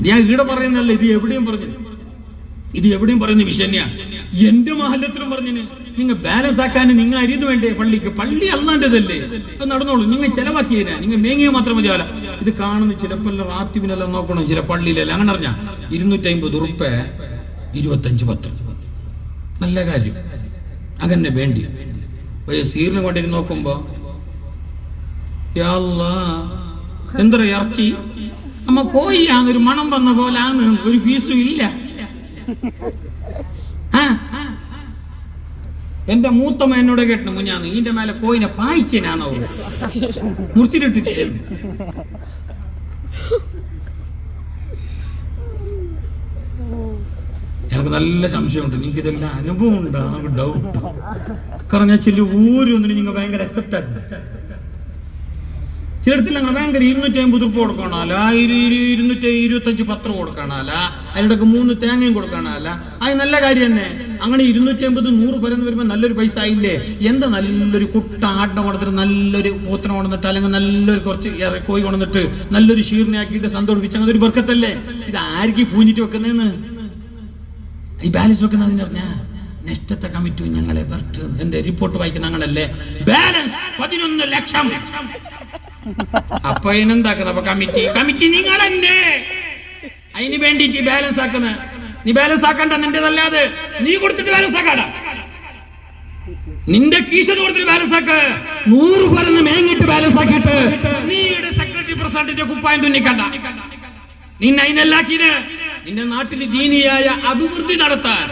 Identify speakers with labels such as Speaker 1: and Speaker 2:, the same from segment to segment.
Speaker 1: ഞാൻ ഇവിടെ പറയുന്നല്ല, ഇത് എവിടെയും പറയുന്ന വിഷയം തന്നെയാണ്. എന്റെ മഹല്ലത്തിലും പറഞ്ഞിന് നിങ്ങൾ ബാലൻസ് ആക്കാൻ നിങ്ങൾ അരിയത് വേണ്ടേ പള്ളിക്ക്? പള്ളി അള്ളാന്റെതല്ലേ, അത് നടന്നോളൂ. നിങ്ങൾ ചെലവാക്കിയതിനാ, നിങ്ങൾ മേങ്ങിയ മാത്രം മതിയാവില്ല. ഇത് കാണുന്നു ചിലപ്പോൾ റാത്തിബിനെല്ലാം നോക്കണം, ചില പള്ളിയിലെല്ലാം അങ്ങനെ അറിഞ്ഞ 250 ഉറുപ്പ 25 പത്രം. നല്ല കാര്യം, അങ്ങനെ വേണ്ടി സീറിന് കൊണ്ടിരുന്ന് നോക്കുമ്പോ എന്താ ഇറച്ചി അമ്മ കോഴിയാന്നൊരു മണം വന്ന പോലാന്ന്, ഒരു ഫീസും ഇല്ല. എന്റെ മൂത്തമ്മ എന്നോട് കേട്ടു മുഞ്ഞാന്ന്, ഇതിന്റെ മേലെ കോയിനെ പായിച്ചനാണോ മുറിച്ചിട്ടിട്ട്. എനിക്ക് നല്ല സംശയമുണ്ട്, നിങ്ങൾക്ക് ഇതെല്ലാം അനുഭവം ഉണ്ടോ? ഡൗട്ട്. കാരണം ഞാൻ ചെല്ലു ഊരൊന്നിന് നിങ്ങൾ ഭയങ്കര അക്സെപ്റ്റ് ആക്കി ചേർത്തില്ല. നിങ്ങൾ ഭയങ്കര 250 ഉറുപ്പ് കൊടുക്കണമല്ല, 225 പത്രം കൊടുക്കണമല്ല, അതിനിടക്ക് 3 തേങ്ങയും കൊടുക്കണമല്ല. അത് നല്ല കാര്യം തന്നെ. അങ്ങനെ 250 100 പരന്ന് വരുമ്പോ നല്ലൊരു പൈസ ആയില്ലേ? എന്താ നല്ലൊരു കുട്ട ആട്ട കൊണ്ടിട്ട്, നല്ലൊരു പൂത്തന കൊണ്ടിട്ട്, അല്ലെങ്കിൽ നല്ലൊരു കുറച്ച് കോഴി കൊണ്ടിട്ട് നല്ലൊരു ഷീറിനെ ആക്കിയിട്ട് സന്തോഷിപ്പിച്ച് അങ്ങനെ ഒരു ബർക്കത്തല്ലേ? ഇത് ആർക്ക് പൂഞ്ഞിട്ട് വെക്കുന്നതെന്ന് ഈ ബാലൻസ് വെക്കുന്നതെന്ന് പറഞ്ഞാ നെസ്റ്റത്തെ കമ്മിറ്റി ഞങ്ങളെ എന്റെ റിപ്പോർട്ട് വായിക്കുന്ന ഞങ്ങളല്ലേ ബാലൻസ് 11 ലക്ഷം. അപ്പൊ ഇതിനെന്താക്കുന്ന കമ്മിറ്റി നിങ്ങളെന്റെ അതിന് വേണ്ടിട്ട് ബാലൻസ് ആക്കുന്ന. നീ ബാലൻസ് ആക്കണ്ട, നിന്റെതല്ലാതെ നീ കൊടുത്തിട്ട് ബാലൻസ് ആക്കാടാ. നിന്റെ കീശന് കൊടുത്തിട്ട് ബാലൻസ് ആക്ക. 100 പേരെന്ന് മേങ്ങിട്ട് ബാലൻസ് ആക്കിയിട്ട് നീയുടെ സെക്രട്ടറി പ്രസിഡന്റിന്റെ കുപ്പായം തുന്നിക്കണ്ട. നിന്നെ അതിനെല്ലാക്കിന് നിന്റെ നാട്ടിൽ ദീനിയായ അഭിവൃദ്ധി നടത്താൻ,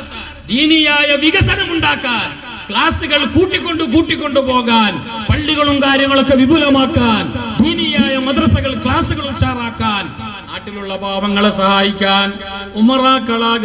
Speaker 1: ദീനിയായ വികസനം ഉണ്ടാക്കാൻ, ക്ലാസുകൾ കൂട്ടിക്കൊണ്ടു പോകാൻ, പള്ളികളും കാര്യങ്ങളൊക്കെ വിപുലമാക്കാൻ, ദീനിയായ മദ്രസകൾ ക്ലാസുകൾ ഉഷാറാക്കാൻ, നാട്ടിലുള്ള പാവങ്ങളെ സഹായിക്കാൻ ഉമറാക്കളാകും.